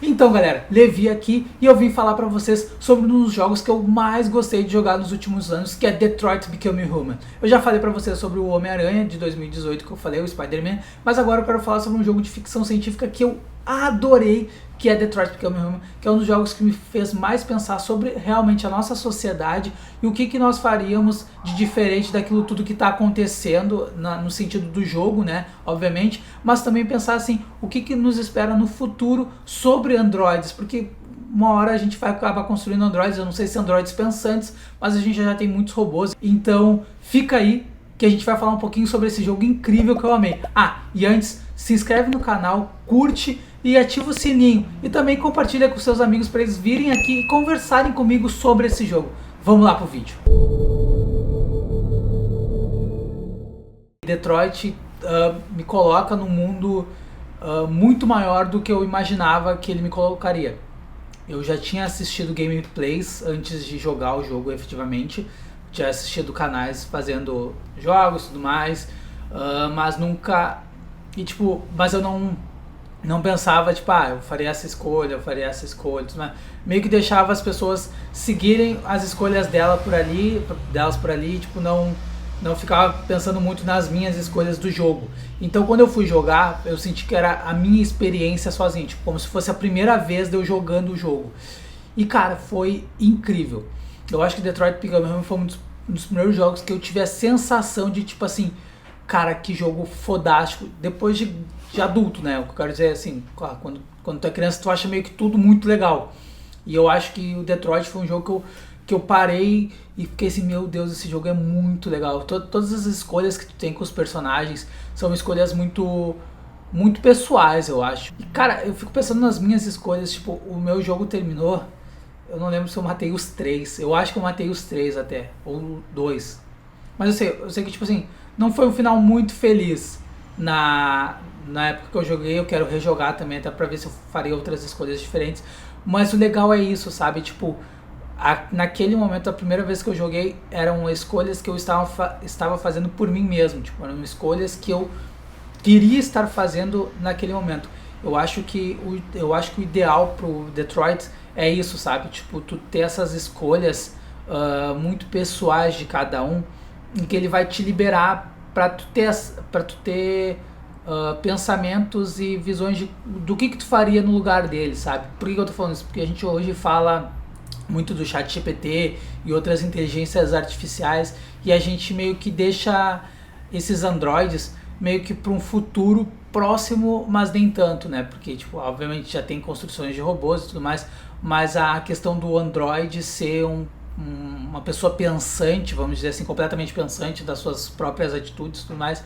Então galera, Levi aqui e eu vim falar pra vocês sobre um dos jogos que eu mais gostei de jogar nos últimos anos, que é Detroit Become Human. Eu já falei pra vocês sobre o Homem-Aranha de 2018 que eu falei, o Spider-Man, mas agora eu quero falar sobre um jogo de ficção científica que eu adorei, que é Detroit Become Human, que é um dos jogos que me fez mais pensar sobre realmente a nossa sociedade e o que nós faríamos de diferente daquilo tudo que está acontecendo no sentido do jogo, né, obviamente, mas também pensar assim, o que nos espera no futuro sobre androides, porque uma hora a gente vai acabar construindo androides, eu não sei se androides pensantes, mas a gente já tem muitos robôs, então fica aí que a gente vai falar um pouquinho sobre esse jogo incrível que eu amei. E antes, se inscreve no canal, curte e ativa o sininho. E também compartilha com seus amigos para eles virem aqui e conversarem comigo sobre esse jogo. Vamos lá pro vídeo. Detroit me coloca num mundo muito maior do que eu imaginava que ele me colocaria. Eu já tinha assistido gameplays antes de jogar o jogo efetivamente. Já assistido canais fazendo jogos e tudo mais, mas nunca... mas eu não pensava, eu faria essa escolha, mas meio que deixava as pessoas seguirem as escolhas delas por ali, não ficava pensando muito nas minhas escolhas do jogo. Então quando eu fui jogar, eu senti que era a minha experiência sozinho, como se fosse a primeira vez de eu jogando o jogo. E cara, foi incrível. Eu acho que Detroit Become Human foi um dos primeiros jogos que eu tive a sensação de cara, que jogo fodástico, depois de adulto, né? O que eu quero dizer é assim, quando tu é criança tu acha meio que tudo muito legal. E eu acho que o Detroit foi um jogo que eu parei e fiquei assim, meu Deus, esse jogo é muito legal. Todas as escolhas que tu tem com os personagens são escolhas muito pessoais, eu acho. E cara, eu fico pensando nas minhas escolhas, o meu jogo terminou, eu não lembro se eu matei os 3, eu acho que eu matei os 3 até, ou 2. Mas eu sei que não foi um final muito feliz na época que eu joguei. Eu quero rejogar também, até pra ver se eu faria outras escolhas diferentes. Mas o legal é isso, sabe? Naquele momento, a primeira vez que eu joguei, eram escolhas que eu estava fazendo por mim mesmo. Eram escolhas que eu queria estar fazendo naquele momento. Eu acho que o ideal pro Detroit é isso, sabe? Tu ter essas escolhas muito pessoais de cada um, em que ele vai te liberar para tu ter pensamentos e visões do que tu faria no lugar dele, sabe? Por que eu tô falando isso? Porque a gente hoje fala muito do ChatGPT e outras inteligências artificiais, e a gente meio que deixa esses androides meio que para um futuro próximo, mas nem tanto, né? Porque, obviamente já tem construções de robôs e tudo mais, mas a questão do androide ser uma pessoa pensante, vamos dizer assim, completamente pensante das suas próprias atitudes e tudo mais,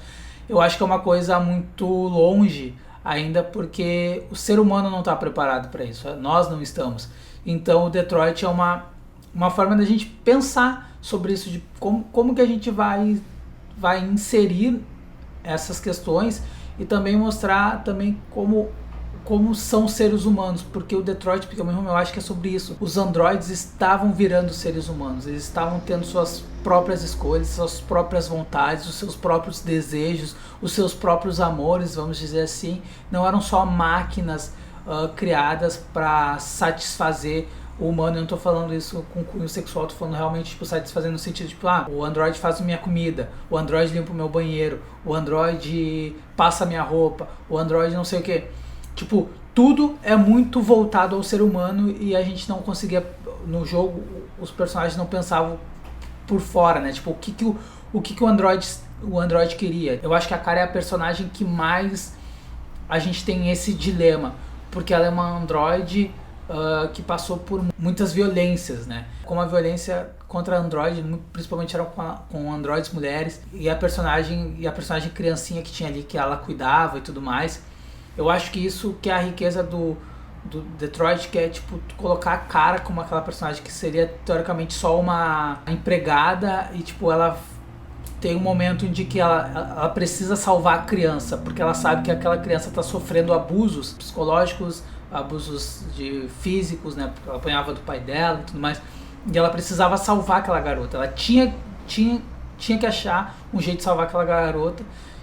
eu acho que é uma coisa muito longe ainda, porque o ser humano não está preparado para isso, nós não estamos. Então o Detroit é uma forma da gente pensar sobre isso, de como que a gente vai inserir essas questões e também mostrar também como são seres humanos, porque o Detroit Become Human, eu acho que é sobre isso. Os androides estavam virando seres humanos, eles estavam tendo suas próprias escolhas, suas próprias vontades, os seus próprios desejos, os seus próprios amores, vamos dizer assim. Não eram só máquinas criadas para satisfazer o humano. Eu não tô falando isso com cunho sexual, tô falando realmente satisfazendo no sentido o Android faz minha comida, o Android limpa o meu banheiro, o Android passa minha roupa, o Android não sei o que. Tudo é muito voltado ao ser humano e a gente não conseguia, no jogo, os personagens não pensavam por fora, né? O que o Android queria. Eu acho que a Kara é a personagem que mais a gente tem esse dilema, porque ela é uma Android que passou por muitas violências, né? Como a violência contra Android, principalmente era com androides mulheres, e a personagem criancinha que tinha ali, que ela cuidava e tudo mais. Eu acho que isso que é a riqueza do Detroit, que é colocar a Kara como aquela personagem que seria teoricamente só uma empregada e ela tem um momento em que ela precisa salvar a criança, porque ela sabe que aquela criança está sofrendo abusos psicológicos, abusos físicos, né? Porque ela apanhava do pai dela e tudo mais, e ela precisava salvar aquela garota. Ela tinha que achar um jeito de salvar aquela garota.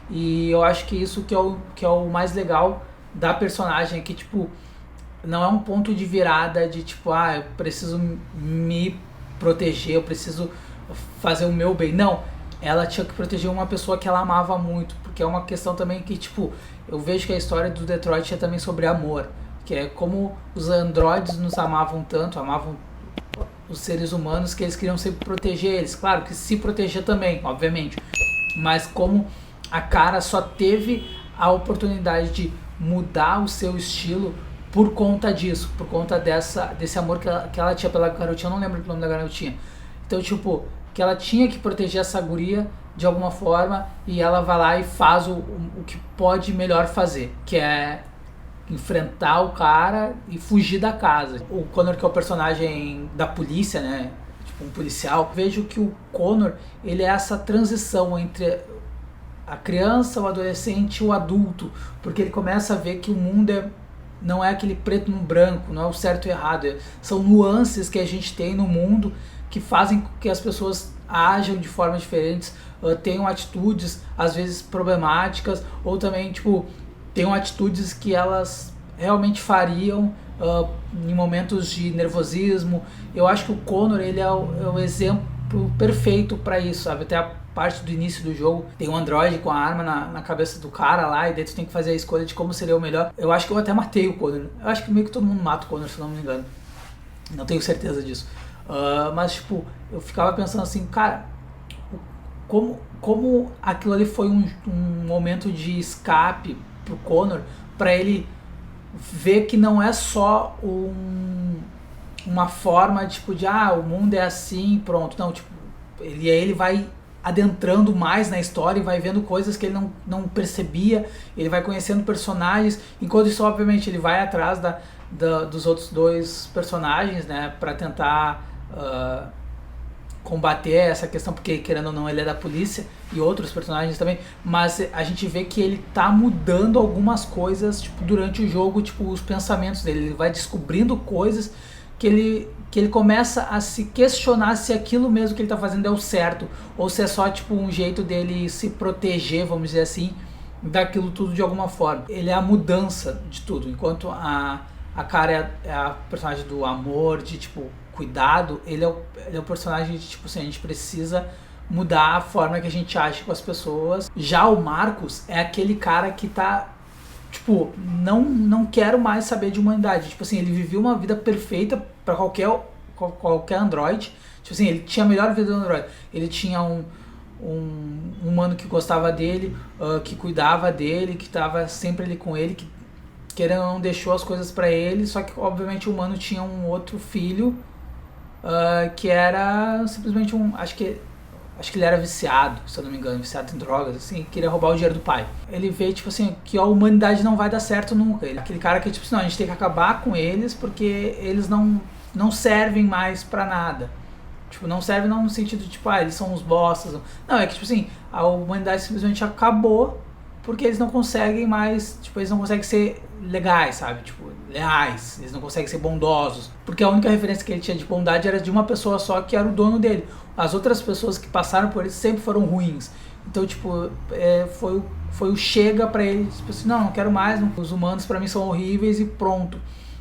E eu acho que isso que é o mais legal da personagem, é que não é um ponto de virada de tipo, eu preciso me proteger, eu preciso fazer o meu bem. Não, ela tinha que proteger uma pessoa que ela amava muito, porque é uma questão também que, tipo, eu vejo que a história do Detroit é também sobre amor, que é como os androides nos amavam tanto, amavam os seres humanos, que eles queriam sempre proteger eles. Claro que se proteger também, obviamente, mas como a Kara só teve a oportunidade de mudar o seu estilo por conta disso, por conta desse amor que ela tinha pela garotinha. Eu não lembro o nome da garotinha. Então, tipo, que ela tinha que proteger essa guria de alguma forma, e ela vai lá e faz o que pode melhor fazer, que é enfrentar o cara e fugir da casa. O Connor, que é o personagem da polícia, né, tipo um policial, vejo que o Connor, ele é essa transição entre a criança, o adolescente e o adulto, porque ele começa a ver que o mundo não é aquele preto no branco, não é o certo e errado, são nuances que a gente tem no mundo que fazem com que as pessoas ajam de formas diferentes, tenham atitudes às vezes problemáticas, ou também tipo tenham atitudes que elas realmente fariam em momentos de nervosismo. Eu acho que o Connor, ele é o exemplo perfeito para isso, sabe? Até a parte do início do jogo tem um androide com a arma na cabeça do cara lá, e daí tu tem que fazer a escolha de como seria o melhor. Eu acho que eu até matei o Connor. Eu acho que meio que todo mundo mata o Connor, se não me engano. Não tenho certeza disso. Mas tipo, eu ficava pensando assim, cara, como aquilo ali foi um momento de escape pro Connor, para ele ver que não é só uma forma tipo de o mundo é assim, pronto. Não, tipo, ele vai adentrando mais na história e vai vendo coisas que ele não percebia, ele vai conhecendo personagens, enquanto isso, obviamente, ele vai atrás dos outros dois personagens, né, para tentar combater essa questão, porque querendo ou não ele é da polícia, e outros personagens também, mas a gente vê que ele tá mudando algumas coisas tipo, durante o jogo, tipo os pensamentos dele, ele vai descobrindo coisas que ele começa a se questionar se aquilo mesmo que ele tá fazendo é o certo, ou se é só tipo um jeito dele se proteger, vamos dizer assim, daquilo tudo de alguma forma. Ele é a mudança de tudo, enquanto a Kara é a personagem do amor, de tipo cuidado, ele é o personagem de tipo assim, a gente precisa mudar a forma que a gente age com as pessoas. Já o Marcos é aquele cara que tá tipo, não quero mais saber de humanidade. Tipo assim, ele vivia uma vida perfeita para qualquer androide. Tipo assim, ele tinha a melhor vida do androide. Ele tinha um humano que gostava dele, que cuidava dele, que estava sempre ali com ele, que querendo ou não deixou as coisas para ele, só que obviamente o humano tinha um outro filho que era simplesmente acho que ele era viciado, se eu não me engano, viciado em drogas, assim, queria roubar o dinheiro do pai. Ele vê, tipo assim, que a humanidade não vai dar certo nunca. Aquele cara que, tipo assim, não, a gente tem que acabar com eles porque eles não servem mais pra nada. Tipo, não servem não no sentido de, tipo, eles são uns bostas. Não, é que, tipo assim, a humanidade simplesmente acabou porque eles não conseguem mais, tipo, eles não conseguem ser legais, sabe? Tipo, leais, eles não conseguem ser bondosos. Porque a única referência que ele tinha de bondade era de uma pessoa só, que era o dono dele. As outras pessoas que passaram por ele sempre foram ruins. Então, tipo, foi o chega pra ele, tipo assim, não quero mais, os humanos pra mim são horríveis e pronto.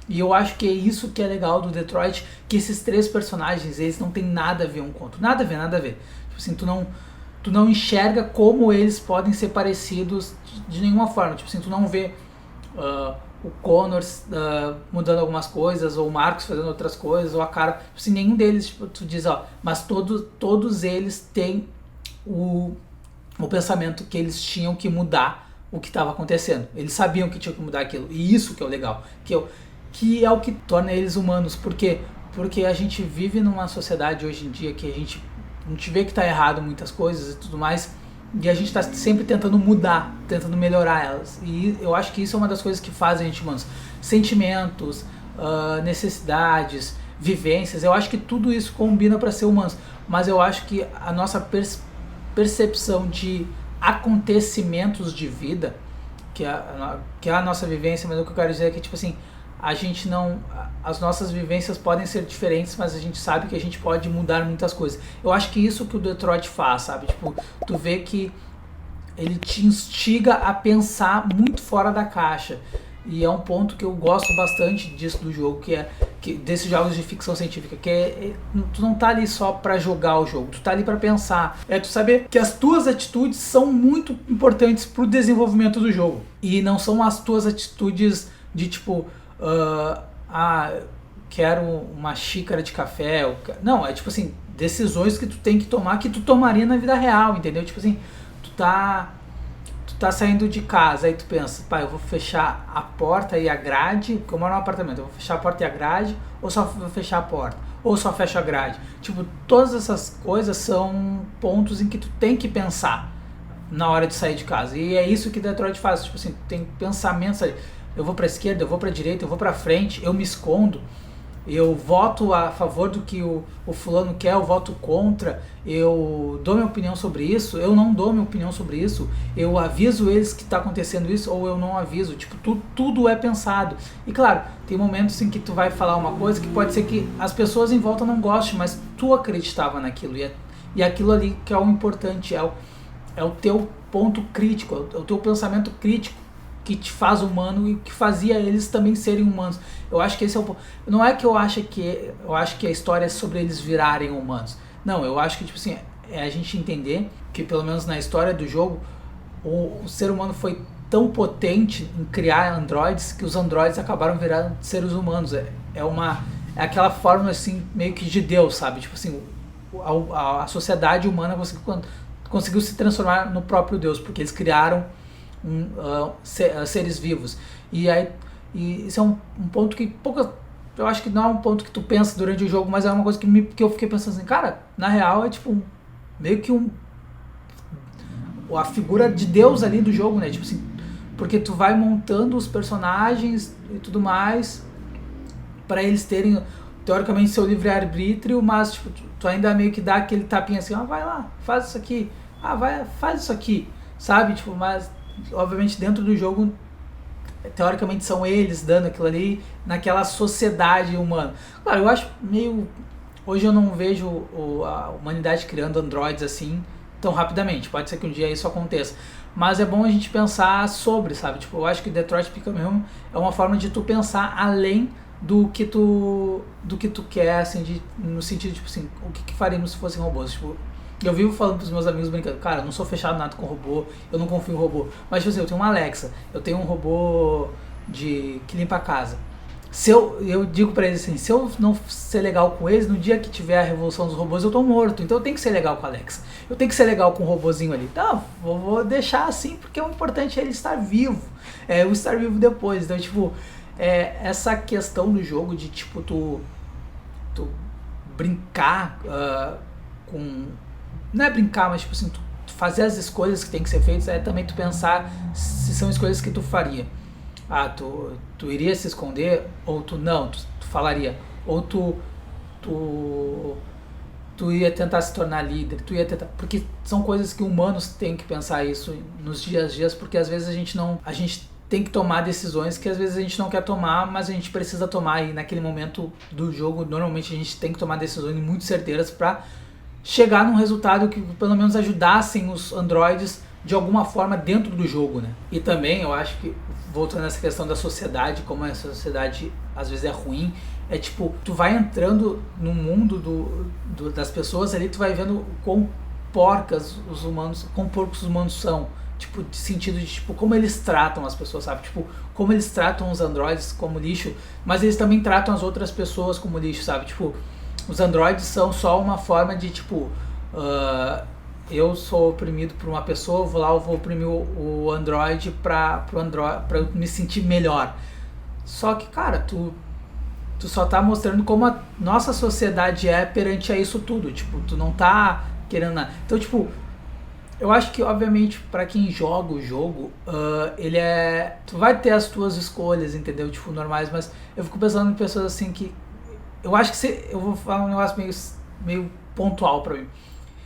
E eu acho que é isso que é legal do Detroit, que esses três personagens, eles não tem nada a ver um com o outro. Nada a ver, nada a ver. Tipo assim, tu não enxerga como eles podem ser parecidos de nenhuma forma. Tipo assim, tu não vê o Connor mudando algumas coisas, ou o Marcos fazendo outras coisas, ou a Kara. Tipo assim, nenhum deles, tipo, tu diz, mas todos eles têm o pensamento que eles tinham que mudar o que estava acontecendo. Eles sabiam que tinham que mudar aquilo. E isso que é o legal. Que é o que torna eles humanos. Por quê? Porque a gente vive numa sociedade hoje em dia que a gente vê que tá errado muitas coisas e tudo mais, e a gente tá sempre tentando mudar, tentando melhorar elas. E eu acho que isso é uma das coisas que fazem a gente humanos. Sentimentos, necessidades, vivências, eu acho que tudo isso combina para ser humanos. Mas eu acho que a nossa percepção de acontecimentos de vida, que é a nossa vivência, mas o que eu quero dizer é que, tipo assim, a gente não... As nossas vivências podem ser diferentes, mas a gente sabe que a gente pode mudar muitas coisas. Eu acho que isso que o Detroit faz, sabe? Tipo, tu vê que ele te instiga a pensar muito fora da caixa. E é um ponto que eu gosto bastante disso do jogo, desses jogos de ficção científica, tu não tá ali só pra jogar o jogo, tu tá ali pra pensar. É tu saber que as tuas atitudes são muito importantes pro desenvolvimento do jogo. E não são as tuas atitudes de tipo, quero uma xícara de café. Não, é tipo assim, decisões que tu tem que tomar que tu tomaria na vida real, entendeu? Tipo assim, tu tá saindo de casa, aí tu pensa, eu vou fechar a porta e a grade, porque eu moro num apartamento, eu vou fechar a porta e a grade, ou só vou fechar a porta, ou só fecho a grade. Tipo, todas essas coisas são pontos em que tu tem que pensar na hora de sair de casa. E é isso que Detroit faz, tipo assim, tem pensamentos ali. Eu vou pra esquerda, eu vou pra direita, eu vou pra frente, eu me escondo, eu voto a favor do que o fulano quer, eu voto contra, eu dou minha opinião sobre isso, eu não dou minha opinião sobre isso, eu aviso eles que está acontecendo isso ou eu não aviso. Tipo, tudo é pensado. E claro, tem momentos em que tu vai falar uma coisa que pode ser que as pessoas em volta não gostem, mas tu acreditava naquilo, e aquilo ali que é o importante, é o teu ponto crítico, é o teu pensamento crítico que te faz humano e que fazia eles também serem humanos. Eu acho que esse é o ponto. Não é que eu acho que a história é sobre eles virarem humanos. Não, eu acho que tipo assim, é a gente entender que pelo menos na história do jogo o ser humano foi tão potente em criar androides que os androides acabaram virando seres humanos. É aquela forma assim meio que de Deus, sabe? Tipo assim, a sociedade humana conseguiu se transformar no próprio Deus, porque eles criaram seres vivos. E isso é um ponto que eu acho que não é um ponto que tu pensa durante o jogo, mas é uma coisa que eu fiquei pensando assim, cara, na real é tipo meio que a figura de Deus ali do jogo, né? Tipo assim, porque tu vai montando os personagens e tudo mais para eles terem teoricamente seu livre-arbítrio, mas tipo, tu ainda meio que dá aquele tapinha assim, vai lá, faz isso aqui, faz isso aqui, sabe? Tipo, mas obviamente dentro do jogo teoricamente são eles dando aquilo ali naquela sociedade humana. Claro, eu acho meio... Hoje eu não vejo a humanidade criando androides assim tão rapidamente. Pode ser que um dia isso aconteça. Mas é bom a gente pensar sobre, sabe? Tipo, eu acho que Detroit Become Human é uma forma de tu pensar além do que tu quer, assim, no sentido, tipo assim, o que faríamos se fossem robôs? Tipo, eu vivo falando pros meus amigos brincando, cara, eu não sou fechado nada com robô, eu não confio em robô. Mas, tipo assim, eu tenho uma Alexa, eu tenho um robô que limpa a casa. Eu digo pra eles assim, se eu não ser legal com eles, no dia que tiver a revolução dos robôs, eu tô morto. Então eu tenho que ser legal com a Alexa. Eu tenho que ser legal com o robôzinho ali. Tá, vou deixar assim, porque o importante é ele estar vivo. Eu estar vivo depois. Então, tipo, essa questão do jogo de, tipo, tu brincar com... Não é brincar, mas tipo assim, tu fazer as escolhas que tem que ser feitas, é também tu pensar se são escolhas que tu faria. Tu iria se esconder, ou tu não, tu falaria, ou tu ia tentar se tornar líder, porque são coisas que humanos têm que pensar isso nos dias, porque às vezes a gente tem que tomar decisões que às vezes a gente não quer tomar, mas a gente precisa tomar, e naquele momento do jogo, normalmente a gente tem que tomar decisões muito certeiras para chegar num resultado que pelo menos ajudassem os androides de alguma forma dentro do jogo, né? E também eu acho que, voltando nessa questão da sociedade, como essa sociedade às vezes é ruim, é tipo, tu vai entrando no mundo das pessoas ali, tu vai vendo quão porcos os humanos são, tipo, de sentido de, tipo, como eles tratam as pessoas, sabe? Tipo, como eles tratam os androides como lixo, mas eles também tratam as outras pessoas como lixo, sabe? Tipo, os androides são só uma forma de, tipo, eu sou oprimido por uma pessoa, eu vou oprimir o android pra eu me sentir melhor. Só que, cara, tu só tá mostrando como a nossa sociedade é perante a isso tudo. Tipo, tu não tá querendo nada. Então, tipo, eu acho que, obviamente, pra quem joga o jogo, ele é... Tu vai ter as tuas escolhas, entendeu? Tipo, normais, mas eu fico pensando em pessoas assim que... Eu acho que eu vou falar um negócio meio pontual pra mim.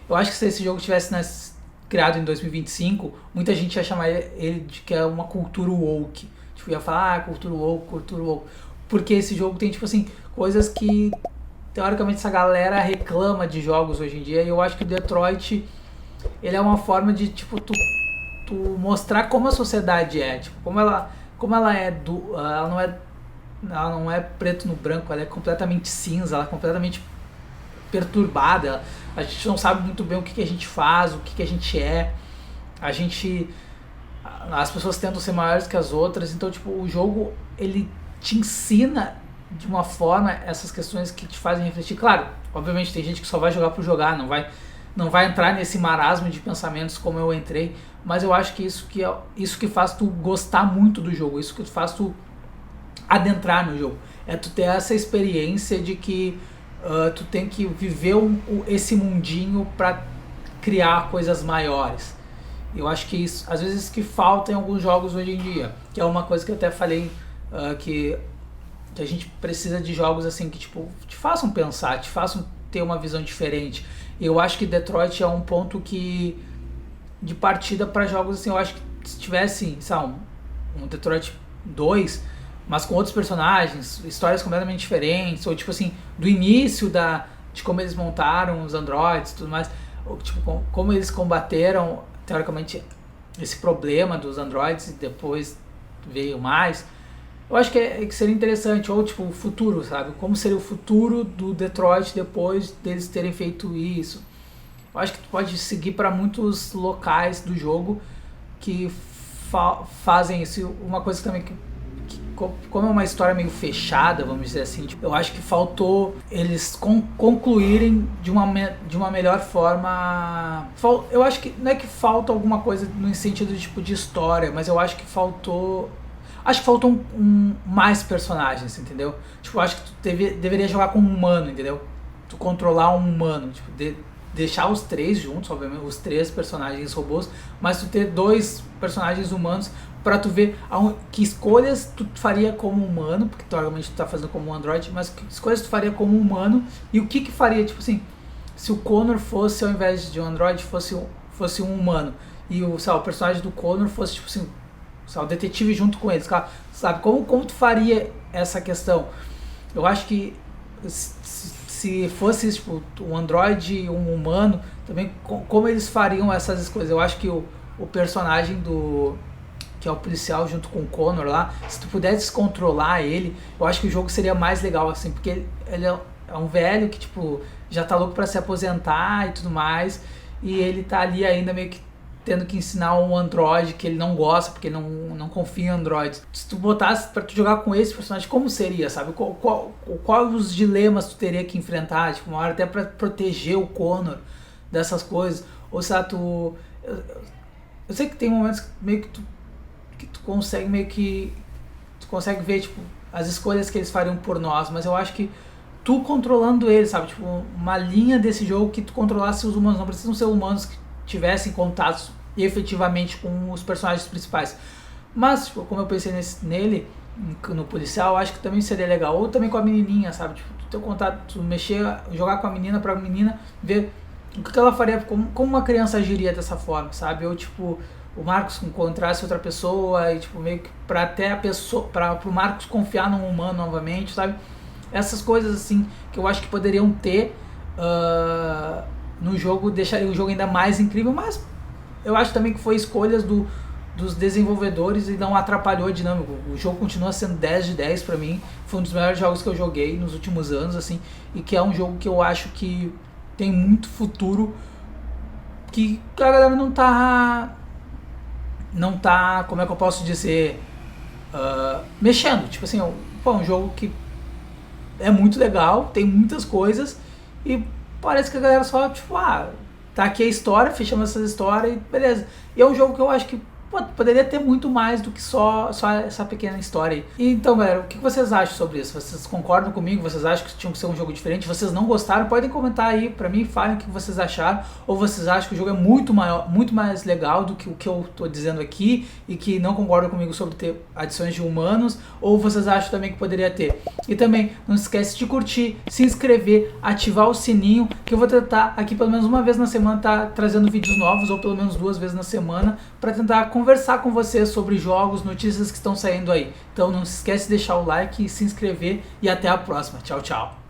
Eu acho que se esse jogo tivesse criado em 2025, muita gente ia chamar ele de que é uma cultura woke. Tipo, ia falar, cultura woke. Porque esse jogo tem, tipo assim, coisas que, teoricamente, essa galera reclama de jogos hoje em dia. E eu acho que o Detroit, ele é uma forma de, tipo, tu mostrar como a sociedade é. Tipo, como ela como ela não é preto no branco, ela é completamente cinza, ela é completamente perturbada. A gente não sabe muito bem o que, que a gente faz, o que, que a gente é. A gente, as pessoas tentam ser maiores que as outras, então tipo, o jogo ele te ensina de uma forma essas questões que te fazem refletir. Claro, obviamente tem gente que só vai jogar por jogar, não vai entrar nesse marasmo de pensamentos como eu entrei, mas eu acho que isso que faz tu gostar muito do jogo, isso que faz tu adentrar no jogo, é tu ter essa experiência de que tu tem que viver esse mundinho para criar coisas maiores. Eu acho que isso, às vezes, que falta em alguns jogos hoje em dia, que é uma coisa que eu até falei, que a gente precisa de jogos assim que tipo te façam pensar, te façam ter uma visão diferente. Eu acho que Detroit é um ponto que de partida para jogos assim. Eu acho que se tivesse, sabe, um Detroit 2, mas com outros personagens, histórias completamente diferentes, ou tipo assim, do início de como eles montaram os androids e tudo mais, ou tipo, como eles combateram, teoricamente, esse problema dos androids e depois veio mais. Eu acho que seria interessante, ou tipo, o futuro, sabe? Como seria o futuro do Detroit depois deles terem feito isso. Eu acho que tu pode seguir para muitos locais do jogo que fazem isso. Uma coisa também que como é uma história meio fechada, vamos dizer assim, tipo, eu acho que faltou eles concluírem de uma melhor forma. Eu acho que não é que falta alguma coisa no sentido tipo de história, mas eu acho que faltou. Acho que faltam mais personagens, entendeu? Tipo, eu acho que tu deveria jogar com um humano, entendeu? Tu controlar um humano, tipo, deixar os três juntos, obviamente, os três personagens robôs, mas tu ter dois personagens humanos pra tu ver que escolhas tu faria como humano, porque teoricamente tu tá fazendo como um android, mas que escolhas tu faria como humano e o que faria, tipo assim, se o Connor fosse, ao invés de um android, fosse um humano, e o personagem do Connor fosse, tipo assim, o detetive junto com eles, sabe? Como tu faria essa questão? Eu acho que se fosse tipo, um androide e um humano, também como eles fariam essas coisas? Eu acho que o personagem que é o policial junto com o Connor lá, se tu pudesse controlar ele, eu acho que o jogo seria mais legal, assim, porque ele é um velho que, tipo, já tá louco pra se aposentar e tudo mais, e ele tá ali ainda meio que tendo que ensinar um androide que ele não gosta, porque não confia em androides. Se tu botasse pra tu jogar com esse personagem, como seria, sabe? Qual os dilemas tu teria que enfrentar, tipo, uma hora até pra proteger o Connor dessas coisas, ou se tu... Eu sei que tem momentos meio que tu consegue meio que... Tu consegue ver, tipo, as escolhas que eles fariam por nós, mas eu acho que tu controlando eles, sabe? Tipo, uma linha desse jogo que tu controlasse os humanos, não precisam ser humanos que tivessem contatos efetivamente com os personagens principais. Mas, tipo, como eu pensei nele, no policial, eu acho que também seria legal. Ou também com a menininha, sabe? Tipo, tu ter contato, tu mexer, jogar com a menina pra menina, ver o que ela faria, como uma criança agiria dessa forma, sabe? Ou, tipo, o Marcos encontrasse outra pessoa e, tipo, meio que pra até a pessoa, pro Marcos confiar num humano novamente, sabe? Essas coisas, assim, que eu acho que poderiam ter no jogo, deixaria o jogo ainda mais incrível, mas eu acho também que foi escolhas dos desenvolvedores e não atrapalhou a dinâmica. O jogo continua sendo 10 de 10 pra mim, foi um dos melhores jogos que eu joguei nos últimos anos, assim, e que é um jogo que eu acho que tem muito futuro, que a galera não tá, como é que eu posso dizer, mexendo, tipo assim, é um jogo que é muito legal, tem muitas coisas, e parece que a galera só, tipo, tá aqui a história, fechamos essa história e beleza. E é um jogo que eu acho que poderia ter muito mais do que só essa pequena história aí. E então, galera, o que vocês acham sobre isso? Vocês concordam comigo? Vocês acham que tinha que ser um jogo diferente? Vocês não gostaram? Podem comentar aí pra mim, falem o que vocês acharam. Ou vocês acham que o jogo é muito maior, muito mais legal do que o que eu tô dizendo aqui e que não concordam comigo sobre ter adições de humanos? Ou vocês acham também que poderia ter? E também, não se esquece de curtir, se inscrever, ativar o sininho, que eu vou tentar aqui pelo menos uma vez na semana tá trazendo vídeos novos, ou pelo menos 2 vezes na semana, pra tentar conversar com vocês sobre jogos, notícias que estão saindo aí. Então não se esquece de deixar o like, se inscrever e até a próxima. Tchau, tchau.